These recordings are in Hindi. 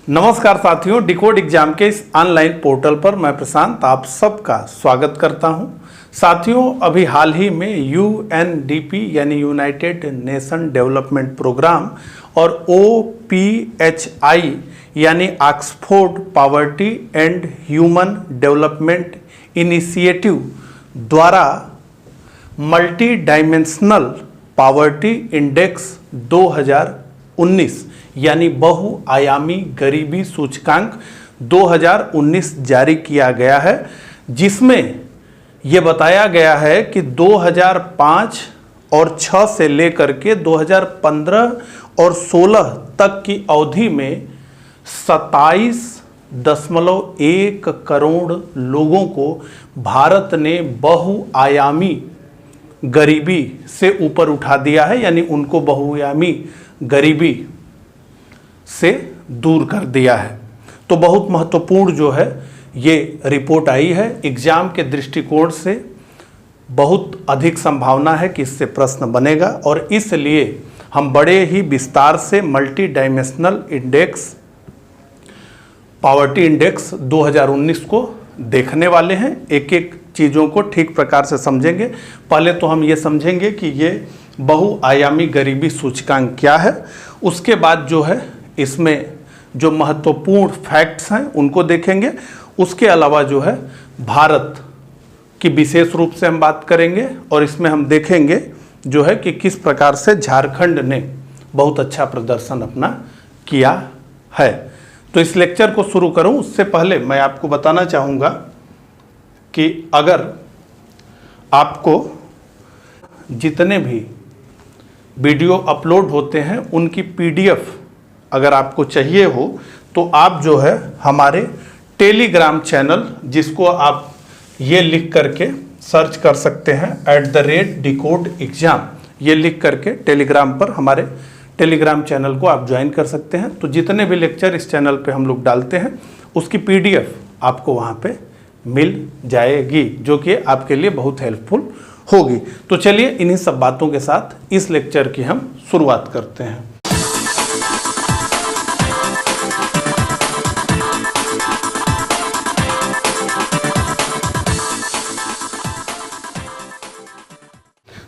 नमस्कार साथियों, डिकोड एग्जाम के इस ऑनलाइन पोर्टल पर मैं प्रशांत आप सबका स्वागत करता हूं। साथियों, अभी हाल ही में यूएनडीपी यानी यूनाइटेड नेशन डेवलपमेंट प्रोग्राम और ओपीएचआई यानी Oxford poverty and human development initiative द्वारा मल्टी डायमेंशनल पॉवर्टी इंडेक्स 2019 यानी बहुआयामी गरीबी सूचकांक 2019 जारी किया गया है, जिसमें यह बताया गया है कि 2005 और 6 से लेकर के 2015 और 16 तक की अवधि में 27.1 करोड़ लोगों को भारत ने बहुआयामी गरीबी से ऊपर उठा दिया है, यानी उनको बहुआयामी गरीबी से दूर कर दिया है। तो बहुत महत्वपूर्ण जो है ये रिपोर्ट आई है। एग्जाम के दृष्टिकोण से बहुत अधिक संभावना है कि इससे प्रश्न बनेगा और इसलिए हम बड़े ही विस्तार से multi dimensional index poverty index 2019 को देखने वाले हैं। एक एक चीज़ों को ठीक प्रकार से समझेंगे। पहले तो हम ये समझेंगे कि ये बहुआयामी गरीबी सूचकांक क्या है, उसके बाद जो है इसमें जो महत्वपूर्ण फैक्ट्स हैं उनको देखेंगे। उसके अलावा जो है भारत की विशेष रूप से हम बात करेंगे और इसमें हम देखेंगे जो है कि किस प्रकार से झारखंड ने बहुत अच्छा प्रदर्शन अपना किया है। तो इस लेक्चर को शुरू करूं उससे पहले मैं आपको बताना चाहूँगा कि अगर आपको जितने भी वीडियो अपलोड होते हैं उनकी पीडीएफ अगर आपको चाहिए हो तो आप जो है हमारे टेलीग्राम चैनल, जिसको आप ये लिख करके सर्च कर सकते हैं @डिकोड एग्जाम, ये लिख करके टेलीग्राम पर हमारे टेलीग्राम चैनल को आप ज्वाइन कर सकते हैं। तो जितने भी लेक्चर इस चैनल पे हम लोग डालते हैं उसकी पीडीएफ आपको वहाँ पे मिल जाएगी, जो कि आपके लिए बहुत हेल्पफुल होगी। तो चलिए इन्हीं सब बातों के साथ इस लेक्चर की हम शुरुआत करते हैं।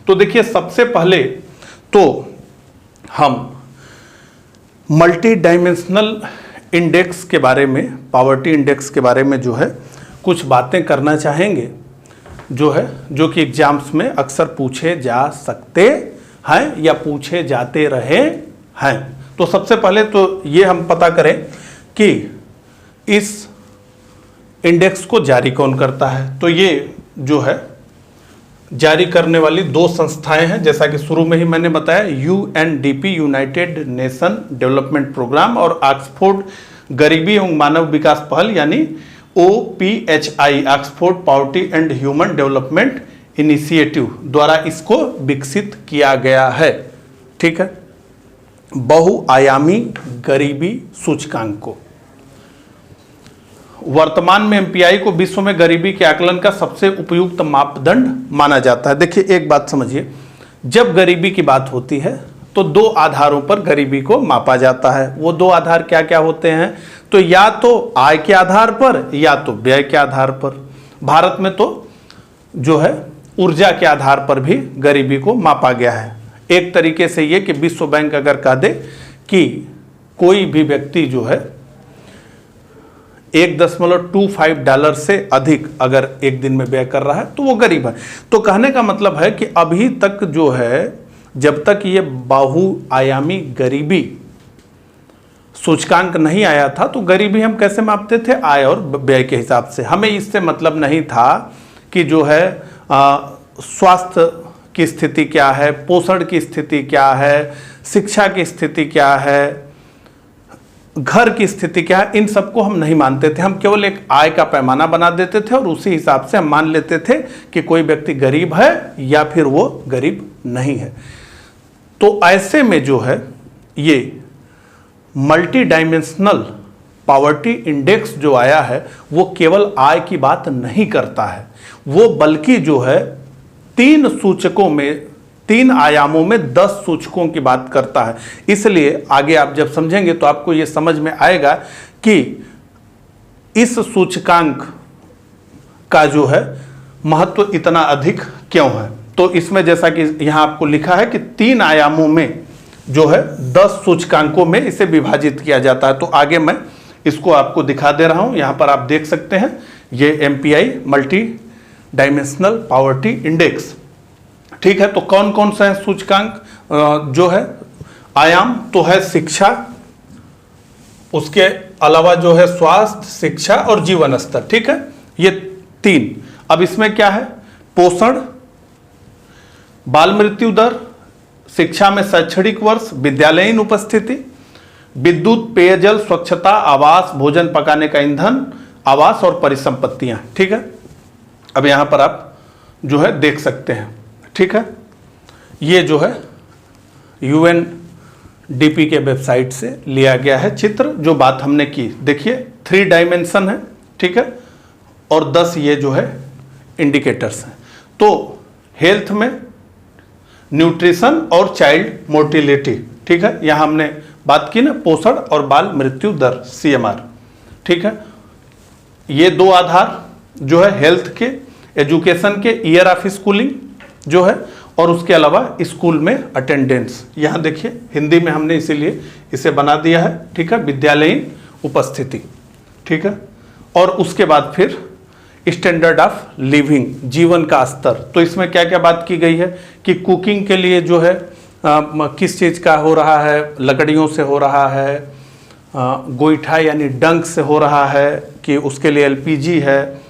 तो देखिए, सबसे पहले तो हम मल्टी डायमेंशनल इंडेक्स के बारे में, पॉवर्टी इंडेक्स के बारे में जो है कुछ बातें करना चाहेंगे, जो कि एग्जाम्स में अक्सर पूछे जा सकते हैं या पूछे जाते रहे हैं। तो सबसे पहले तो ये हम पता करें कि इस इंडेक्स को जारी कौन करता है। तो ये जो है जारी करने वाली दो संस्थाएं हैं, जैसा कि शुरू में ही मैंने बताया, UNDP United Nation Development Programme और ऑक्सफोर्ड गरीबी एवं मानव विकास पहल यानी OPHI Oxford poverty and human development initiative द्वारा इसको विकसित किया गया है। ठीक है, बहुआयामी गरीबी सूचकांक को वर्तमान में एमपीआई को विश्व में गरीबी के आकलन का सबसे उपयुक्त मापदंड माना जाता है। देखिए, एक बात समझिए, जब गरीबी की बात होती है तो दो आधारों पर गरीबी को मापा जाता है। वो दो आधार क्या क्या होते हैं? तो या तो आय के आधार पर या तो व्यय के आधार पर। भारत में तो जो है ऊर्जा के आधार पर भी गरीबी को मापा गया है। एक तरीके से ये कि विश्व बैंक अगर कह दे कि कोई भी व्यक्ति जो है $1.25 से अधिक अगर एक दिन में व्यय कर रहा है तो वो गरीब है। तो कहने का मतलब है कि अभी तक जो है, जब तक ये बहुआयामी गरीबी सूचकांक नहीं आया था तो गरीबी हम कैसे मापते थे? आय और व्यय के हिसाब से। हमें इससे मतलब नहीं था कि जो है स्वास्थ्य की स्थिति क्या है, पोषण की स्थिति क्या है, शिक्षा की स्थिति क्या है, घर की स्थिति क्या है, इन सबको हम नहीं मानते थे। हम केवल एक आय का पैमाना बना देते थे और उसी हिसाब से हम मान लेते थे कि कोई व्यक्ति गरीब है या फिर वो गरीब नहीं है। तो ऐसे में जो है ये मल्टी डायमेंशनल पॉवर्टी इंडेक्स जो आया है वो केवल आय की बात नहीं करता है, वो बल्कि जो है 3 सूचकों में 3 आयामों में 10 सूचकों की बात करता है। इसलिए आगे आप जब समझेंगे तो आपको यह समझ में आएगा कि इस सूचकांक का जो है महत्व इतना अधिक क्यों है। तो इसमें जैसा कि यहां आपको लिखा है कि 3 आयामों में जो है 10 सूचकांकों में इसे विभाजित किया जाता है। तो आगे मैं इसको आपको दिखा दे रहा हूं। यहां पर आप देख सकते हैं ये MPI multi dimensional poverty index, ठीक है। तो कौन कौन सा है सूचकांक जो है आयाम, तो है शिक्षा, उसके अलावा जो है स्वास्थ्य, शिक्षा और जीवन स्तर, ठीक है, ये 3। अब इसमें क्या है, पोषण, बाल मृत्यु दर, शिक्षा में शैक्षणिक वर्ष, विद्यालयीन उपस्थिति, विद्युत, पेयजल, स्वच्छता, आवास, भोजन पकाने का ईंधन, आवास और परिसंपत्तियां, ठीक है। अब यहां पर आप जो है देख सकते हैं, ठीक है। ये जो है UNDP के वेबसाइट से लिया गया है चित्र, जो बात हमने की। देखिए 3 डायमेंशन है, ठीक है, और 10 ये जो है इंडिकेटर्स हैं। तो हेल्थ में न्यूट्रिशन और चाइल्ड मोर्टिलिटी, ठीक है, यहां हमने बात की ना, पोषण और बाल मृत्यु दर CMR, ठीक है। ये 2 आधार जो है हेल्थ के, एजुकेशन के, ईयर ऑफ स्कूलिंग जो है, और उसके अलावा स्कूल में अटेंडेंस। यहां देखिए हिंदी में हमने इसीलिए इसे बना दिया है, ठीक है, विद्यालयीन उपस्थिति, ठीक है। और उसके बाद फिर स्टैंडर्ड ऑफ लिविंग, जीवन का स्तर। तो इसमें क्या क्या बात की गई है कि कुकिंग के लिए जो है किस चीज़ का हो रहा है, लकड़ियों से हो रहा है, गोईठा यानी डंक से हो रहा है, कि उसके लिए LPG है।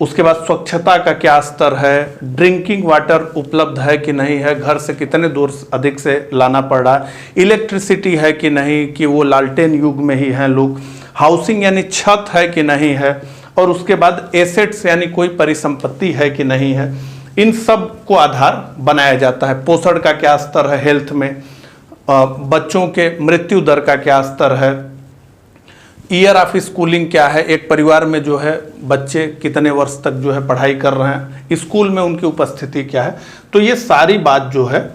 उसके बाद स्वच्छता का क्या स्तर है, ड्रिंकिंग वाटर उपलब्ध है कि नहीं है, घर से कितने दूर अधिक से लाना पड़ रहा है, इलेक्ट्रिसिटी है कि नहीं, कि वो लालटेन युग में ही हैं लोग, हाउसिंग यानी छत है कि नहीं है, और उसके बाद एसेट्स यानी कोई परिसंपत्ति है कि नहीं है। इन सब को आधार बनाया जाता है। पोषण का क्या स्तर है हेल्थ में, बच्चों के मृत्यु दर का क्या स्तर है, ईयर ऑफ स्कूलिंग क्या है, एक परिवार में जो है बच्चे कितने वर्ष तक जो है पढ़ाई कर रहे हैं, स्कूल में उनकी उपस्थिति क्या है। तो ये सारी बात जो है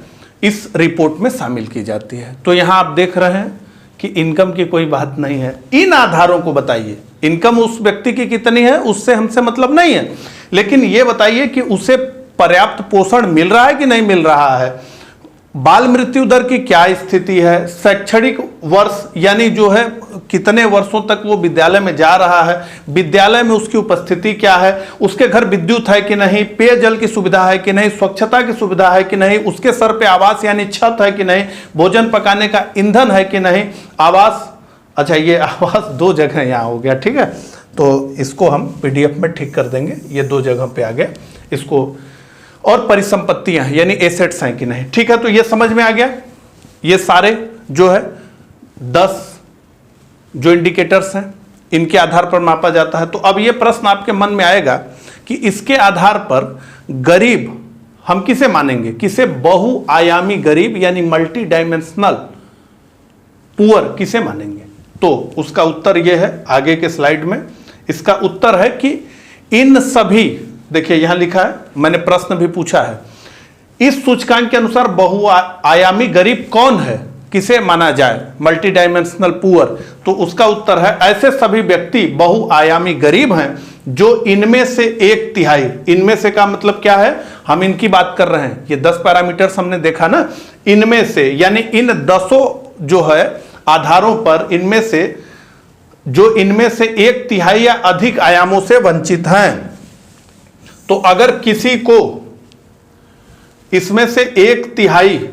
इस रिपोर्ट में शामिल की जाती है। तो यहाँ आप देख रहे हैं कि इनकम की कोई बात नहीं है। इन आधारों को बताइए, इनकम उस व्यक्ति की कितनी है उससे हमसे मतलब नहीं है, लेकिन ये बताइए कि उसे पर्याप्त पोषण मिल रहा है कि नहीं मिल रहा है, बाल मृत्यु दर की क्या स्थिति है, शैक्षणिक वर्ष यानी जो है कितने वर्षों तक वो विद्यालय में जा रहा है, विद्यालय में उसकी उपस्थिति क्या है, उसके घर विद्युत है कि नहीं, पेयजल की सुविधा है कि नहीं, स्वच्छता की सुविधा है कि नहीं, उसके सर पे आवास यानी छत है कि नहीं, भोजन पकाने का ईंधन है कि नहीं, आवास, अच्छा ये आवास 2 जगह यहाँ हो गया, ठीक है, तो इसको हम PDF में ठीक कर देंगे, ये 2 जगह पे आ गया इसको, और परिसंपत्तियां यानी एसेट्स हैं कि नहीं, ठीक है। तो ये समझ में आ गया, ये सारे जो है 10 जो इंडिकेटर्स हैं इनके आधार पर मापा जाता है। तो अब ये प्रश्न आपके मन में आएगा कि इसके आधार पर गरीब हम किसे मानेंगे, किसे बहुआयामी गरीब यानी मल्टी डायमेंशनल पुअर किसे मानेंगे। तो उसका उत्तर यह है आगे के स्लाइड में, इसका उत्तर है कि इन सभी, देखिए यहां लिखा है, मैंने प्रश्न भी पूछा है, इस सूचकांक के अनुसार बहुआयामी गरीब कौन है, किसे माना जाए मल्टी डायमेंशनल पुअर। तो उसका उत्तर है ऐसे सभी व्यक्ति बहुआयामी गरीब हैं जो इनमें से 1/3, इनमें से का मतलब क्या है, हम इनकी बात कर रहे हैं, ये 10 पैरामीटर्स हमने देखा ना, इनमें से यानी इन 10 जो है आधारों पर इनमें से जो इनमें से 1/3 या अधिक आयामों से वंचित हैं। तो अगर किसी को इसमें से 1/3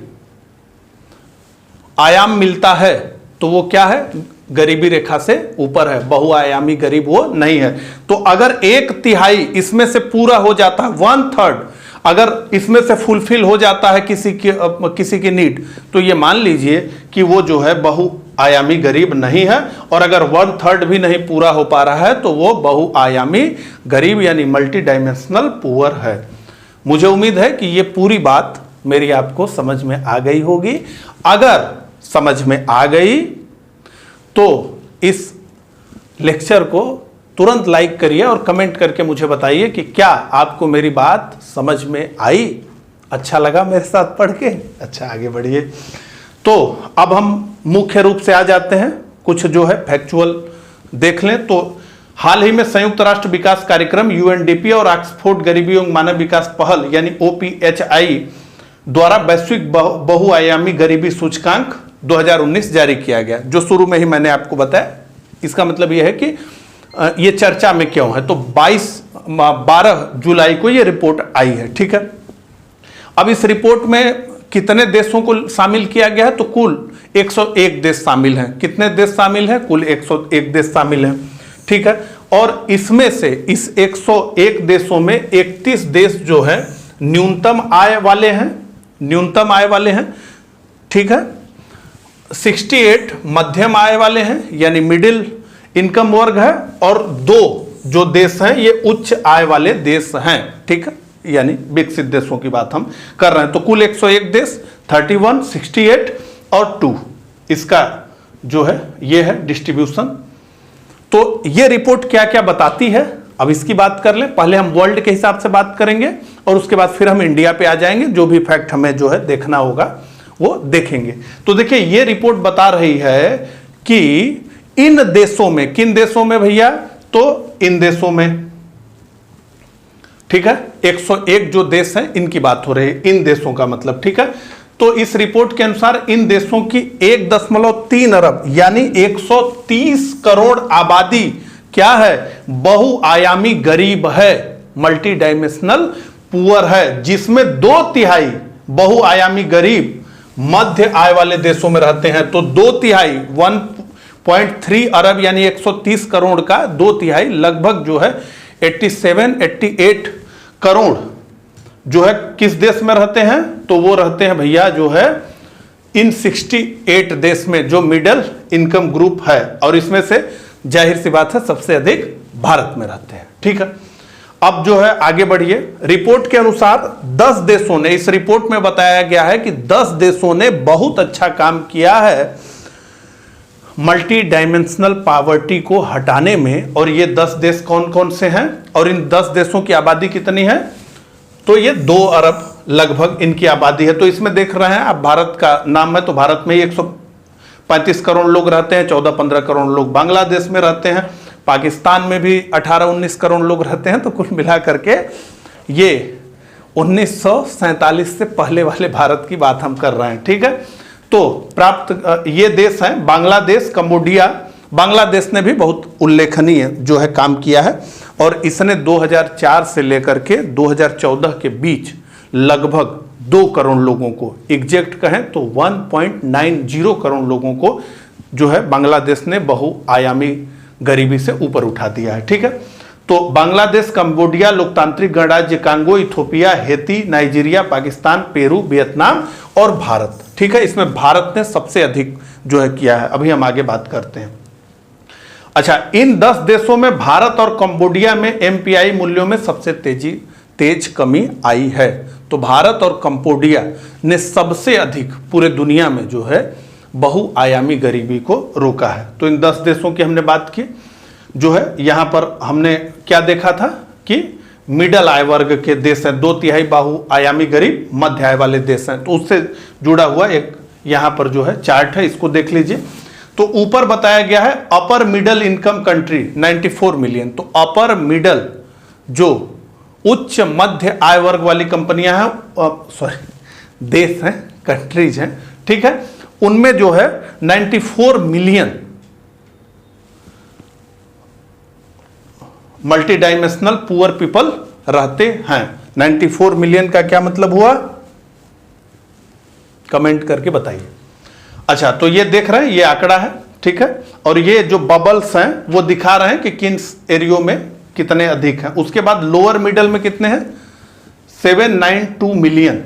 आयाम मिलता है तो वो क्या है, गरीबी रेखा से ऊपर है, बहुआयामी गरीब वो नहीं है। तो अगर 1/3 इसमें से पूरा हो जाता है, 1/3 अगर इसमें से फुलफिल हो जाता है किसी की नीड, तो ये मान लीजिए कि वो जो है बहुआयामी गरीब नहीं है। और अगर 1/3 भी नहीं पूरा हो पा रहा है तो वो बहुआयामी गरीब यानी मल्टी डायमेंशनल पुअर है। मुझे उम्मीद है कि ये पूरी बात मेरी आपको समझ में आ गई होगी। अगर समझ में आ गई तो इस लेक्चर को तुरंत लाइक करिए और कमेंट करके मुझे बताइए कि क्या आपको मेरी बात समझ में आई। अच्छा लगा मेरे साथ पढ़ के? अच्छा, आगे बढ़िए। तो अब हम मुख्य रूप से आ जाते हैं, कुछ जो है फैक्चुअल देख लें। तो हाल ही में संयुक्त राष्ट्र विकास कार्यक्रम यूएनडीपी और ऑक्सफोर्ड गरीबी एवं मानव विकास पहल यानी ओपीएचआई द्वारा वैश्विक बहुआयामी गरीबी सूचकांक 2019 जारी किया गया, जो शुरू में ही मैंने आपको बताया। इसका मतलब यह है कि ये चर्चा में क्यों है। तो 12 जुलाई को ये रिपोर्ट आई है, ठीक है। अब इस रिपोर्ट में कितने देशों को शामिल किया गया है? तो कुल 101 देश शामिल हैं। कितने देश शामिल हैं? कुल 101 देश शामिल हैं, ठीक है। और इसमें से इस 101 देशों में 31 देश जो है न्यूनतम आय वाले हैं, न्यूनतम आय वाले हैं, ठीक है। 68 मध्यम आय वाले हैं यानी मिडिल इनकम वर्ग है, और 2 जो देश हैं ये उच्च आय वाले देश हैं, ठीक है, यानी विकसित देशों की बात हम कर रहे हैं। तो कुल 101 देश, 31, 68 और 2, इसका जो है ये है डिस्ट्रीब्यूशन। तो ये रिपोर्ट क्या क्या बताती है, अब इसकी बात कर लें। पहले हम वर्ल्ड के हिसाब से बात करेंगे और उसके बाद फिर हम इंडिया पे आ जाएंगे। जो भी फैक्ट हमें जो है देखना होगा वो देखेंगे। तो देखिए, ये रिपोर्ट बता रही है कि इन देशों में, किन देशों में भैया? तो इन देशों में, ठीक है। 101 जो देश हैं इनकी बात हो रही है, इन देशों का मतलब, ठीक है। तो इस रिपोर्ट के अनुसार इन देशों की 1.3 अरब यानी 130 करोड़ आबादी क्या है? बहुआयामी गरीब है, मल्टी डायमेंशनल पुअर है, जिसमें 2/3 बहुआयामी गरीब मध्य आय वाले देशों में रहते हैं। तो 2/3 1.3 अरब यानी 130 करोड़ का 2/3 लगभग जो है 88 करोड़ जो है किस देश में रहते हैं? तो वो रहते हैं भैया जो है इन 68 देश में जो मिडिल इनकम ग्रुप है, और इसमें से जाहिर सी बात है सबसे अधिक भारत में रहते हैं, ठीक है। अब जो है आगे बढ़िए। रिपोर्ट के अनुसार 10 देशों ने, इस रिपोर्ट में बताया गया है कि 10 देशों ने बहुत अच्छा काम किया है मल्टी डायमेंशनल पॉवर्टी को हटाने में। और ये 10 देश कौन कौन से हैं और इन 10 देशों की आबादी कितनी है? तो ये 2 अरब लगभग इनकी आबादी है। तो इसमें देख रहे हैं आप, भारत का नाम है, तो भारत में 135 करोड़ लोग रहते हैं, 14-15 करोड़ लोग बांग्लादेश में रहते हैं, पाकिस्तान में भी 18-19 करोड़ लोग रहते हैं। तो कुल मिला करके ये 1947 से पहले वाले भारत की बात हम कर रहे हैं, ठीक है। तो प्राप्त ये देश हैं बांग्लादेश, कंबोडिया। बांग्लादेश ने भी बहुत उल्लेखनीय जो है काम किया है, और इसने 2004 से लेकर के 2014 के बीच लगभग 2 करोड़ लोगों को, एग्जैक्ट कहें तो 1.90 करोड़ लोगों को जो है बांग्लादेश ने बहुआयामी गरीबी से ऊपर उठा दिया है, ठीक है। तो बांग्लादेश, कंबोडिया, लोकतांत्रिक गणराज्य Congo, Ethiopia, Haiti, Nigeria, Pakistan, Peru, Vietnam और भारत, ठीक है। इसमें भारत ने सबसे अधिक जो है किया है। अभी हम आगे बात करते हैं। अच्छा, इन 10 देशों में भारत और कंबोडिया में एमपीआई मूल्यों में सबसे तेज कमी आई है। तो भारत और कंबोडिया ने सबसे अधिक पूरे दुनिया में जो है बहुआयामी गरीबी को रोका है। तो इन 10 देशों की हमने बात की। जो है यहां पर हमने क्या देखा था कि मिडल आय वर्ग के देश हैं, 2/3 बहुआयामी गरीब मध्य आय वाले देश हैं। तो उससे जुड़ा हुआ एक यहां पर जो है चार्ट है, इसको देख लीजिए। तो ऊपर बताया गया है upper middle income country 94 million. तो अपर मिडल जो उच्च मध्य आय वर्ग वाली कंपनियां हैं, देश हैं, कंट्रीज हैं, ठीक है, उनमें जो है 94 million multi dimensional poor people रहते हैं। 94 मिलियन का क्या मतलब हुआ? कमेंट करके बताइए। अच्छा, तो ये देख रहे हैं, ये आंकड़ा है, ठीक है, और ये जो बबल्स हैं वो दिखा रहे हैं कि किन एरियो में कितने अधिक हैं। उसके बाद लोअर मिडल में कितने हैं? 792 मिलियन,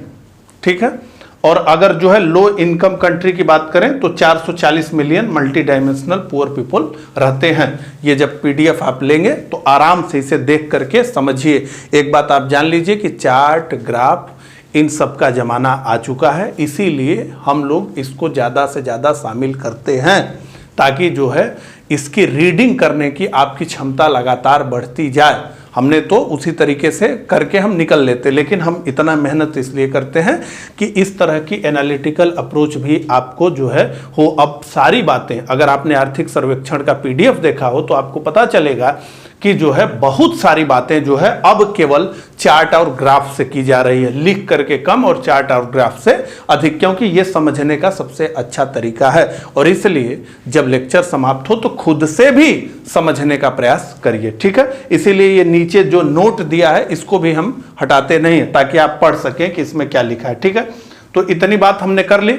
ठीक है। और अगर जो है लो इनकम कंट्री की बात करें तो 440 million multi dimensional poor people रहते हैं। ये जब पीडीएफ आप लेंगे तो आराम से इसे देख करके समझिए। एक बात आप जान लीजिए कि चार्ट, ग्राफ, इन सब का जमाना आ चुका है, इसीलिए हम लोग इसको ज़्यादा से ज़्यादा शामिल करते हैं, ताकि जो है इसकी रीडिंग करने की आपकी क्षमता लगातार बढ़ती जाए। हमने तो उसी तरीके से करके हम निकल लेते, लेकिन हम इतना मेहनत इसलिए करते हैं कि इस तरह की एनालिटिकल अप्रोच भी आपको जो है हो। अब सारी बातें, अगर आपने आर्थिक सर्वेक्षण का PDF देखा हो तो आपको पता चलेगा कि जो है बहुत सारी बातें जो है अब केवल चार्ट और ग्राफ से की जा रही है, लिख करके कम और चार्ट और ग्राफ से अधिक, क्योंकि ये समझने का सबसे अच्छा तरीका है। और इसलिए जब लेक्चर समाप्त हो तो खुद से भी समझने का प्रयास करिए, ठीक है। इसीलिए ये नीचे जो नोट दिया है इसको भी हम हटाते नहीं है, ताकि आप पढ़ सकें कि इसमें क्या लिखा है, ठीक है। तो इतनी बात हमने कर ली।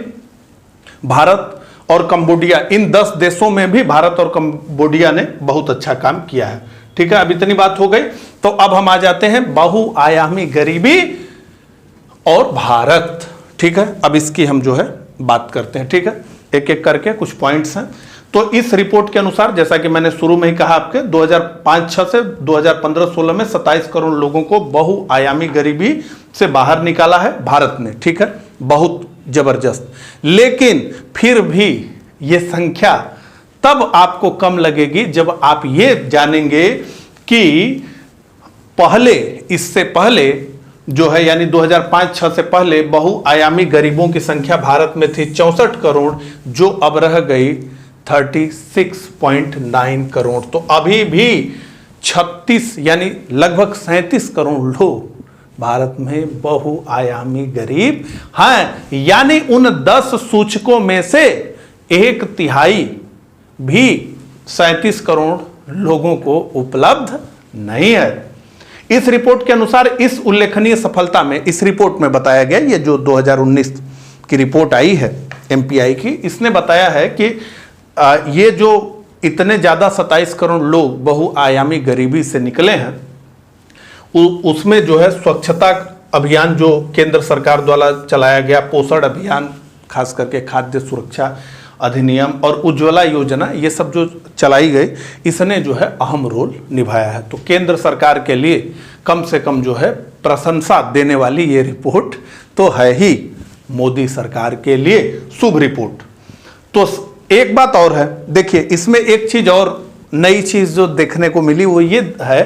भारत और कंबोडिया, इन 10 देशों में भी भारत और कंबोडिया ने बहुत अच्छा काम किया है, ठीक है। अब इतनी बात हो गई, तो अब हम आ जाते हैं बहुआयामी गरीबी और भारत, ठीक है। अब इसकी हम जो है बात करते हैं, ठीक है। एक एक करके कुछ पॉइंट्स हैं। तो इस रिपोर्ट के अनुसार, जैसा कि मैंने शुरू में ही कहा, आपके 2005-06 से 2015-16 में 27 करोड़ लोगों को बहुआयामी गरीबी से बाहर निकाला है भारत ने, ठीक है। बहुत जबरदस्त। लेकिन फिर भी ये संख्या तब आपको कम लगेगी जब आप ये जानेंगे कि पहले, इससे पहले जो है, यानी 2005-06 से पहले बहुआयामी गरीबों की संख्या भारत में थी 64 करोड़, जो अब रह गई 36.9 करोड़। तो अभी भी 36 यानी लगभग 37 करोड़ लोग भारत में बहुआयामी गरीब हैं। यानी उन 10 सूचकों में से 1/3 भी 37 करोड़ लोगों को उपलब्ध नहीं है। इस रिपोर्ट के अनुसार इस उल्लेखनीय सफलता में, इस रिपोर्ट में बताया गया, ये जो 2019 की रिपोर्ट आई है MPI की, इसने बताया है कि ये जो इतने ज्यादा 27 करोड़ लोग बहुआयामी गरीबी से निकले हैं, उसमें जो है स्वच्छता अभियान जो केंद्र सरकार द्वारा चलाया गया, पोषण अभियान, खास करके खाद्य सुरक्षा अधिनियम और उज्ज्वला योजना, ये सब जो चलाई गई, इसने जो है अहम रोल निभाया है। तो केंद्र सरकार के लिए कम से कम जो है प्रशंसा देने वाली ये रिपोर्ट तो है ही मोदी सरकार के लिए शुभ रिपोर्ट। तो एक बात और है, देखिए इसमें एक चीज और नई चीज जो देखने को मिली वो ये है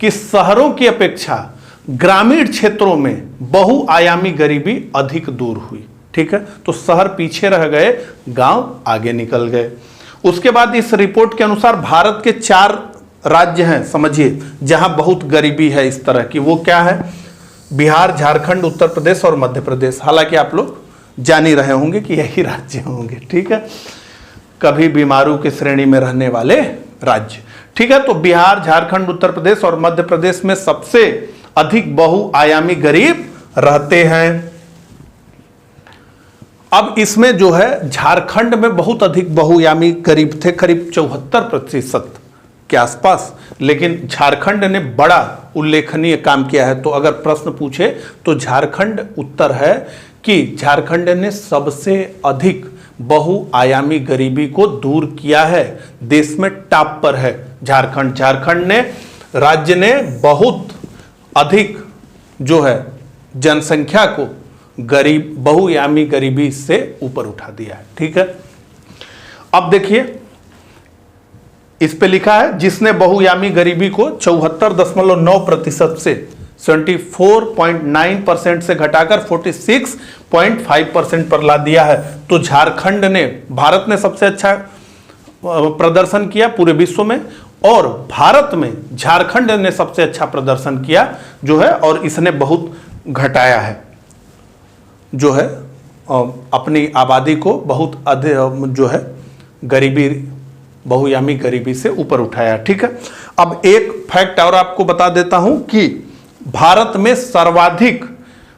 कि शहरों की अपेक्षा ग्रामीण क्षेत्रों में बहुआयामी गरीबी अधिक दूर हुई, ठीक है। तो शहर पीछे रह गए, गांव आगे निकल गए। उसके बाद इस रिपोर्ट के अनुसार भारत के 4 राज्य हैं, समझिए, जहां बहुत गरीबी है इस तरह की। वो क्या है? बिहार, झारखंड, उत्तर प्रदेश और मध्य प्रदेश। हालांकि आप लोग जान ही रहे होंगे कि यही राज्य होंगे, ठीक है, कभी बीमारू की श्रेणी में रहने वाले राज्य, ठीक है। तो बिहार, झारखंड, उत्तर प्रदेश और मध्य प्रदेश में सबसे अधिक बहुआयामी गरीब रहते हैं। अब इसमें जो है झारखंड में बहुत अधिक बहुआयामी गरीब थे, करीब 74% के आसपास। लेकिन झारखंड ने बड़ा उल्लेखनीय काम किया है। तो अगर प्रश्न पूछे तो झारखंड उत्तर है कि झारखंड ने सबसे अधिक बहुआयामी गरीबी को दूर किया है, देश में टॉप पर है झारखंड। झारखंड ने, राज्य ने बहुत अधिक जो है जनसंख्या को बहुआयामी गरीबी से ऊपर उठा दिया है, ठीक है। अब देखिए इस पे लिखा है, जिसने बहुआयामी गरीबी को 74.9% से 74.9% से घटाकर 46.5% पर ला दिया है। तो झारखंड ने, भारत ने सबसे अच्छा प्रदर्शन किया पूरे विश्व में, और भारत में झारखंड ने सबसे अच्छा प्रदर्शन किया जो है, और इसने बहुत घटाया है जो है, अपनी आबादी को बहुत अधिक जो है गरीबी, बहुआयामी गरीबी से ऊपर उठाया, ठीक है। अब एक फैक्ट और आपको बता देता हूं कि भारत में सर्वाधिक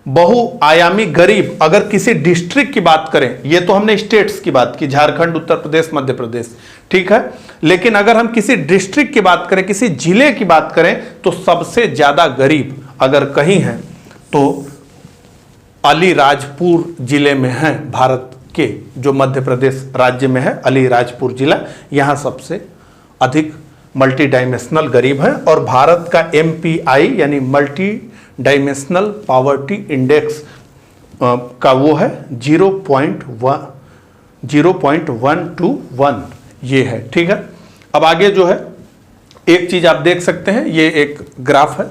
बहुआयामी गरीब, अगर किसी डिस्ट्रिक्ट की बात करें, ये तो हमने स्टेट्स की बात की, झारखंड, उत्तर प्रदेश, मध्य प्रदेश, ठीक है। लेकिन अगर हम किसी डिस्ट्रिक्ट की बात करें, किसी जिले की बात करें, तो सबसे ज्यादा गरीब अगर कहीं है तो अलीराजपुर जिले में है, भारत के जो मध्य प्रदेश राज्य में है अलीराजपुर जिला, यहां सबसे अधिक मल्टी डायमेंशनल गरीब है। और भारत का MPI यानी मल्टी डायमेंशनल पॉवर्टी इंडेक्स का वो है 0.121, ये है, ठीक है। अब आगे जो है एक चीज आप देख सकते हैं, ये एक ग्राफ है,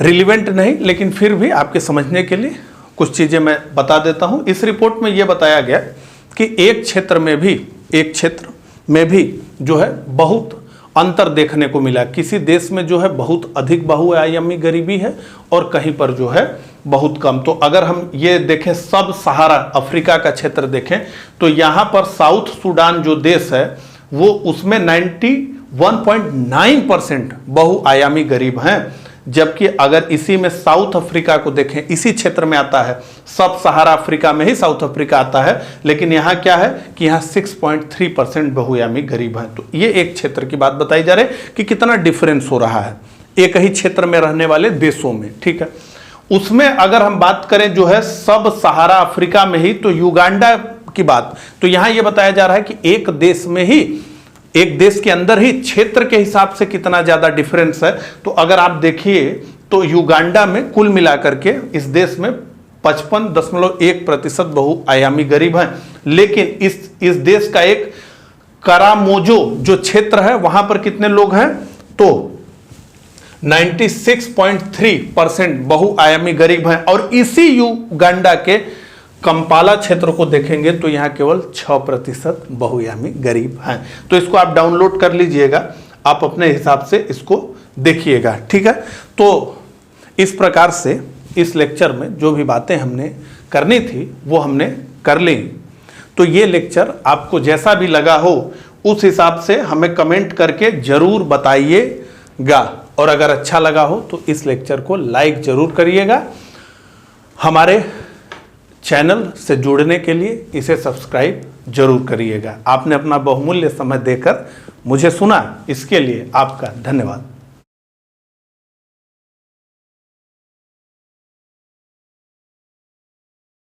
रिलीवेंट नहीं लेकिन फिर भी आपके समझने के लिए कुछ चीजें मैं बता देता हूं। इस रिपोर्ट में यह बताया गया कि एक क्षेत्र में भी जो है बहुत अंतर देखने को मिला। किसी देश में जो है बहुत अधिक बहुआयामी गरीबी है और कहीं पर जो है बहुत कम। तो अगर हम ये देखें, सब सहारा अफ्रीका का क्षेत्र देखें तो यहाँ पर साउथ सूडान जो देश है वो उसमें 91.9% बहुआयामी गरीब हैं, जबकि अगर इसी में साउथ अफ्रीका को देखें, इसी क्षेत्र में आता है, सब सहारा अफ्रीका में ही साउथ अफ्रीका आता है, लेकिन यहाँ क्या है कि यहाँ 6.3% बहुआयामी गरीब हैं। तो ये एक क्षेत्र की बात बताई जा रही है कि कितना डिफरेंस हो रहा है एक ही क्षेत्र में रहने वाले देशों में, ठीक है। उसमें अगर हम बात करें जो है सब सहारा अफ्रीका में ही, तो युगांडा की बात, तो यहाँ ये बताया जा रहा है कि एक देश में ही, एक देश के अंदर ही क्षेत्र के हिसाब से कितना ज्यादा डिफरेंस है। तो अगर आप देखिए तो युगांडा में कुल मिलाकर के इस देश में 55.1% बहुआयामी गरीब हैं, लेकिन इस देश का एक करामोजो जो क्षेत्र है वहां पर कितने लोग हैं, तो 96.3% बहुआयामी गरीब हैं। और इसी युगांडा के कंपाला क्षेत्र को देखेंगे तो यहां केवल 6% बहुआयामी गरीब हैं। तो इसको आप डाउनलोड कर लीजिएगा, आप अपने हिसाब से इसको देखिएगा, ठीक है। तो इस प्रकार से इस लेक्चर में जो भी बातें हमने करनी थी वो हमने कर ली। तो ये लेक्चर आपको जैसा भी लगा हो उस हिसाब से हमें कमेंट करके जरूर बताइएगा, और अगर अच्छा लगा हो तो इस लेक्चर को लाइक जरूर करिएगा। हमारे चैनल से जुड़ने के लिए इसे सब्सक्राइब जरूर करिएगा। आपने अपना बहुमूल्य समय देकर मुझे सुना, इसके लिए आपका धन्यवाद।